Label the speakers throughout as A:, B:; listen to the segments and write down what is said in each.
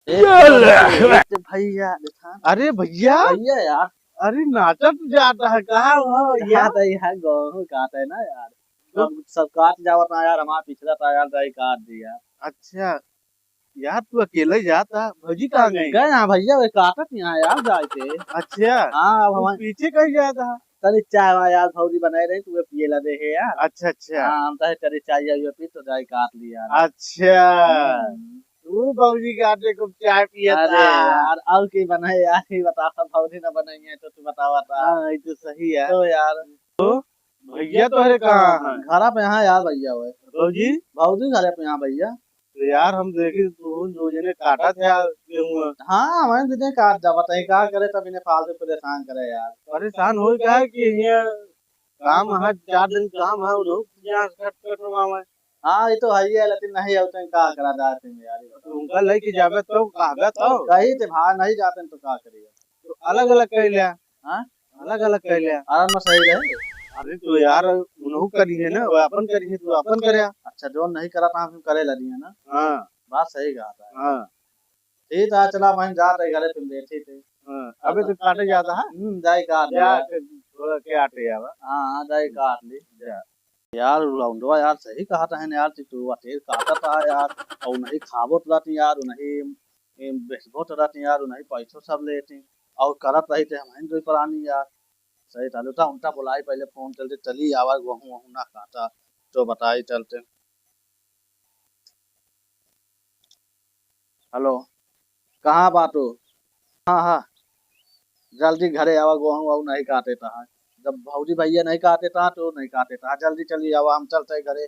A: भैया
B: अरे भैया
A: भैया यार,
B: अरे नाचा तू जाता है कहाँ हो भैया?
A: याद है यार, गेहूं काटे ना यार, सब काट जावत ना यार, हमारा पिछला था यार, दही काट दिया।
B: अच्छा यार तू अकेले ही जाता, भौजी कहाँ गई?
A: गए यहाँ भैया, वे काटत यहाँ यार जाके।
B: अच्छा
A: हाँ अब
B: तू
A: हमारे
B: पीछे कहीं जाता?
A: तनी चाय वहाँ यार भौजी बनाई रही, तू पिए ला दे है यार।
B: अच्छा अच्छा
A: हाँ हम तो तनी चाय ये पी तो दही काट लिया यार।
B: अच्छा
A: हम्म।
B: तू भौजी के आटे को चाय पिया
A: अरे
B: था?
A: यार और की बनाए यार, ही बता, भौजी ना बनाई है तो तू बतावा था।
B: हाँ ये तो सही है।
A: तो यार
B: भैया तो अरे कहाँ है?
A: घर पे यहाँ यार भैया हुए,
B: भौजी
A: भौजी घर पे यहाँ भैया।
B: तो यार हम देखे तू दो जने काटा था गेहूं।
A: हाँ हमारे दीदी काट जा, बताइए क्या करे, तब इन्हें फालतू परेशान करे यार।
B: परेशान हो क्या है कि ये काम है 4 दिन काम है लोग यहाँ कट कटवावे।
A: हाँ ये तो है ही है, लेकिन नहीं होते हैं, क्या करा जाते हैं यार।
B: उनका लेके जावे तो कहवे तो
A: कहीं तो बाहर नहीं जाते हैं तो क्या करिए।
B: अलग अलग कर लिया,
A: हाँ
B: अलग अलग कर लिया।
A: आराम में सही रहे।
B: अरे तो यार उन्हों करी है ना, वो अपन करी है तो अपन करे।
A: अच्छा जो नहीं करा था हम करे लगी है ना।
B: हाँ
A: बात सही कहा था।
B: हाँ
A: ठीक है चला, वहीं जा रहे घरे, तुम बैठे थे।
B: हाँ अबे तो काटे जाता है
A: दाई काट लिया।
B: थोड़ा क्या आटे यार।
A: हाँ दाई काट ली यार। लौंडवा यार सही कहा था यार, तू अटेर काटा था यार, और नहीं खाबो तो रहती यार, नहीं बेचबो तो रहती यार, नहीं पैसों सब लेती और करत रही थे हम हिंदू प्राणी यार। सही था लुटा उल्टा बुलाई, पहले फोन चलते चली आवाज वहू वहू ना काटा तो बताई चलते। हेलो कहाँ बाटू? हाँ हाँ जल्दी घरे आवा, वहू वहू नहीं काटे था। जब भौजी भैया नहीं काटे था तो नहीं काटे था, जल्दी चली आवा, हम चलते घरे।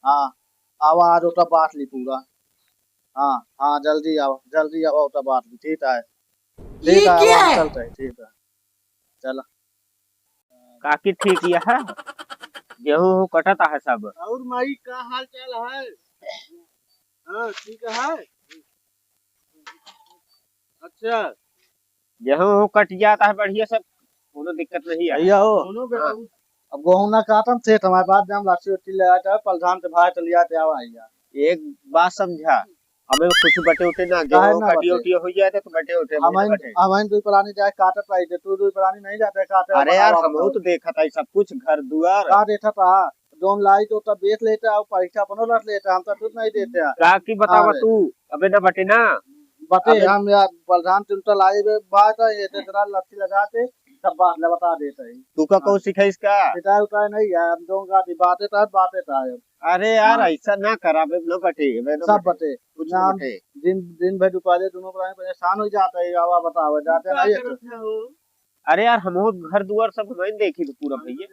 A: हाँ आवाज उठा बात ली पूरा। हाँ हाँ जल्दी आओ उठा बात ली, ठीक है ठीक है, हम चलते हैं, ठीक है चल।
C: काकी ठीक यह है, गेहूं कटता है सब।
B: और माई का हाल चाल है? हाँ ठीक है। अच्छा
C: गेहूं कट जाता है बढ़िया सब, कोनो दिक्कत नहीं है।
A: भैया हो
B: दोनों बेटा
A: अब गेहूं ना काटम थे हमारे पास, जब लाठी उठी ले आते पलधान से भाई चली आते आवा यार।
C: एक बात समझा, हमें कुछ बटे उठे ना,
A: काहे
C: गेहूं
A: ना
C: कटी
A: बटे?
C: उठी हो जाए तो बटे उठे
A: हमारे
C: बटे।
A: हमारे दुई प्राणी जाए काटत रही थे, तू दुई प्राणी नहीं जाते काटे।
C: अरे यार हम तो देखा था सब कुछ, घर दुआर
A: का देखा था, जोन लाई तो तब बेच लेते और परीक्षा अपनो रख लेते, हम तो खुद नहीं देते।
C: काकी बतावा
A: अरे।
C: तू, अबे न बटे ना।
A: बते
C: अबे
A: हम यार प्रधान चिंता लाई बात है, ये तेरा लट्ठी लगाते सब बात ले बता देते हैं।
C: तू का कौन सिखा इसका?
A: पिटाई उठाई नहीं है, हम दोनों का बातें था।
C: अरे यार
A: हाँ।
C: ऐसा ना करा, अबे न बटे, अबे न
A: सब
C: बटे,
A: बते
C: कुछ न
A: नाम
C: बटे।
A: दिन दिन भर दुपारे दोनों प्राणी परेशान हो जाते है, आवा बताओ जाते नहीं है तो।
C: अरे यार हम घर दुआर सब हमें देखी तो पूरा भैया।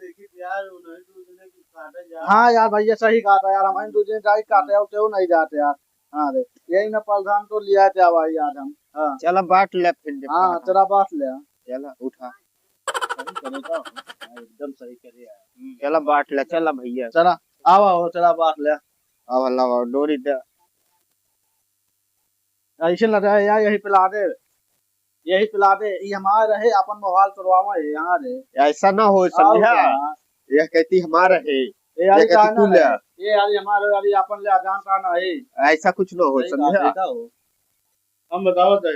A: हाँ यार भैया सही कहा था यार, हमारे दूसरे जाए काटे और क्यों नहीं जाते यार। हाँ रे यही ना प्रधान तो लिया थे भाई याद हम। हाँ
C: चला बांट ले फिर जब
A: हाँ
C: कहा था।
A: तेरा बात ले।
C: चला उठा,
A: एकदम सही करे यार।
C: चला बांट ले, चला भैया।
A: चला आवा हो, तेरा बात ले।
C: अब अल्लाह डोरी दे।
A: ऐसे लग रहा है यार, यही पिला दे, यही पिला दे, ये हमारे रहे अपन मोबाइल करवावा है यहाँ रे।
C: ऐसा ना हो समझा, यह कहती हमारा है,
A: ये यार
C: ये कहती तू ले।
A: ये यार हमारे यार अपन ले जान का ना है।
C: ऐसा कुछ ना हो समझा।
B: हम बताओ तो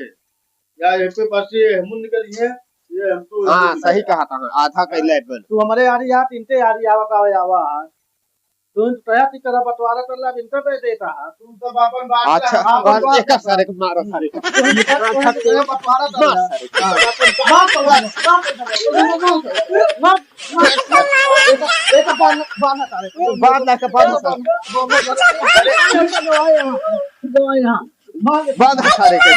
B: यार एक पे पर्ची हम निकली है, ये हमको
C: हाँ सही कहा था, आधा कर ले अपन।
A: तू हमारे यार यहाँ तीनते यार या बताओ यावा तू तया की तरह बंटवारा कर ला, बिनते पे देता है
B: तुम सब अपन बात
C: अच्छा
A: हाँ,
C: और
A: बात
C: एक सारे को मारो सारे को।
A: बंटवारा कर
C: मार
A: ला।
C: सारे को। बात ना कर, बात सारे बात सारे के।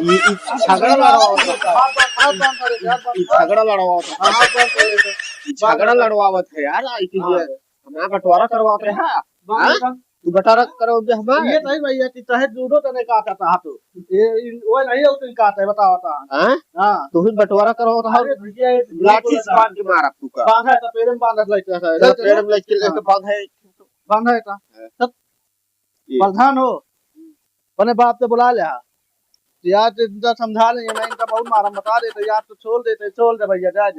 C: ये झगड़ा लड़वावत है यार, हमारा बंटवारा करवाते हैं। तू बंटवारा करोगे हमारे?
A: ये नहीं भैया कि चाहे जूडो तने काटा था तो ये वो नहीं हो तुम काटा है बताओ ता।
C: हां
A: हां
C: तू ही बंटवारा करवाता है।
A: अरे भैया
C: लाठी से बांध के मारा तू का,
A: बांधा है तो पेड़ में बांधा लेके
C: तो पेड़ में लेके बांधा है,
A: बांधा है का सब प्रधान हो अपने बाप से बुला ले यार, इनका समझा लेंगे ना, इनका बहुत मारा बता देते यार, तो छोड़ दे भैया, जा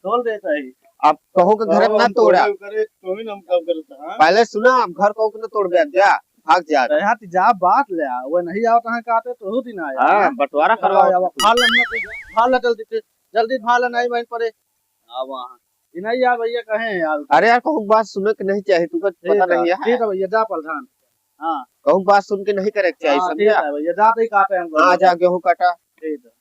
A: छोड़ देते है।
C: आप कहो के घर में ना तोड़ा,
B: करे तो ही हम कब करता हां।
C: पहले सुना आप घर को न तोड़ दे जा, भाग जा
A: यहाँ जा बात ले आ वो नहीं आवत है काटे तो दिन आया
C: हाँ बंटवारा करवाओ
A: भाल जल्दी भाल नहीं बहन पड़े वहाँ नहीं यार भैया कहे यार
C: अरे यार कहूँ बात सुने के नहीं चाहिए तुमको पता नहीं है
A: ठीक है भैया जा प्रधान हाँ
C: कहूँ बात सुन के नहीं करे के चाहिए
A: हाँ, ठीक
C: समझा
A: है भैया जाते ही काटे हम
C: हाँ जा गेहूँ काटा
A: ठीक है